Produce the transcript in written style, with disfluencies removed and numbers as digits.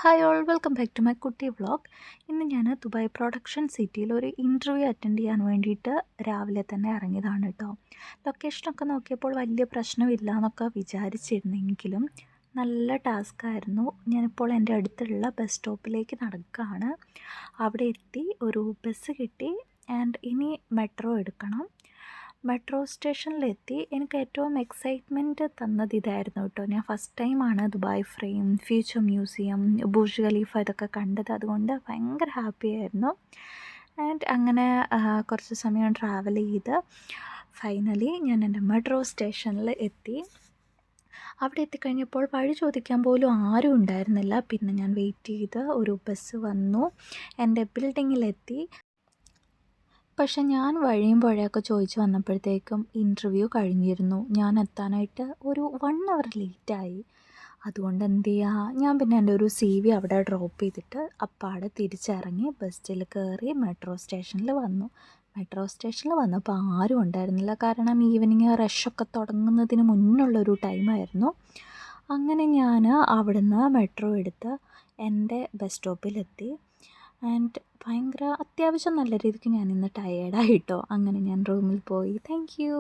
Hi all, welcome back to my കുട്ടി vlog. ഇന്ന് ഞാൻ ദുബായ് പ്രൊഡക്ഷൻ സിറ്റിയിൽ ഒരു ഇൻ്റർവ്യൂ അറ്റൻഡ് ചെയ്യാൻ വേണ്ടിയിട്ട് രാവിലെ തന്നെ ഇറങ്ങിയതാണ് കേട്ടോ. ലൊക്കേഷനൊക്കെ നോക്കിയപ്പോൾ വലിയ പ്രശ്നമില്ല എന്നൊക്കെ വിചാരിച്ചിരുന്നെങ്കിലും നല്ല ടാസ്ക്കായിരുന്നു. ഞാനിപ്പോൾ എൻ്റെ അടുത്തുള്ള ബസ് സ്റ്റോപ്പിലേക്ക് നടക്കുകയാണ്. അവിടെ എത്തി ഒരു ബസ് കിട്ടി ആൻഡ് ഇനി മെട്രോ എടുക്കണം. മെട്രോ സ്റ്റേഷനിലെത്തി. എനിക്ക് ഏറ്റവും എക്സൈറ്റ്മെൻറ്റ് തന്നത് ഇതായിരുന്നു കേട്ടോ. ഞാൻ ഫസ്റ്റ് ടൈമാണ് Dubai frame, future museum, Burj Khalifa ഇതൊക്കെ കണ്ടത്. അതുകൊണ്ട് ഭയങ്കര ഹാപ്പി ആയിരുന്നു. ആൻഡ് അങ്ങനെ കുറച്ച് സമയം ട്രാവൽ ചെയ്ത് ഫൈനലി ഞാൻ എൻ്റെ മെട്രോ സ്റ്റേഷനിൽ എത്തി. അവിടെ എത്തിക്കഴിഞ്ഞപ്പോൾ വഴി ചോദിക്കാൻ പോലും ആരും ഉണ്ടായിരുന്നില്ല. പിന്നെ ഞാൻ വെയിറ്റ് ചെയ്ത് ഒരു ബസ് വന്നു, എൻ്റെ ബിൽഡിങ്ങിലെത്തി. പക്ഷെ ഞാൻ വഴിയും പുഴയൊക്കെ ചോദിച്ച് വന്നപ്പോഴത്തേക്കും ഇൻ്റർവ്യൂ കഴിഞ്ഞിരുന്നു. ഞാൻ എത്താനായിട്ട് ഒരു 1 അവർ ലേറ്റായി. അതുകൊണ്ട് എന്ത് ചെയ്യുക, ഞാൻ പിന്നെ എൻ്റെ ഒരു CV അവിടെ ഡ്രോപ്പ് ചെയ്തിട്ട് അപ്പാടെ തിരിച്ചിറങ്ങി ബസ്സിൽ കയറി മെട്രോ സ്റ്റേഷനിൽ വന്നു. മെട്രോ സ്റ്റേഷനിൽ വന്നപ്പോൾ ആരും ഉണ്ടായിരുന്നില്ല. കാരണം ഈവനിങ് റഷൊക്കെ തുടങ്ങുന്നതിന് മുന്നുള്ളൊരു ടൈമായിരുന്നു. അങ്ങനെ ഞാൻ അവിടുന്ന് മെട്രോ എടുത്ത് എൻ്റെ ബസ് സ്റ്റോപ്പിലെത്തി. ആൻഡ് ഭയങ്കര അത്യാവശ്യം നല്ല രീതിക്ക് ഞാനിന്ന് ടയേർഡായിട്ടോ. അങ്ങനെ ഞാൻ റൂമിൽ പോയി. Thank you.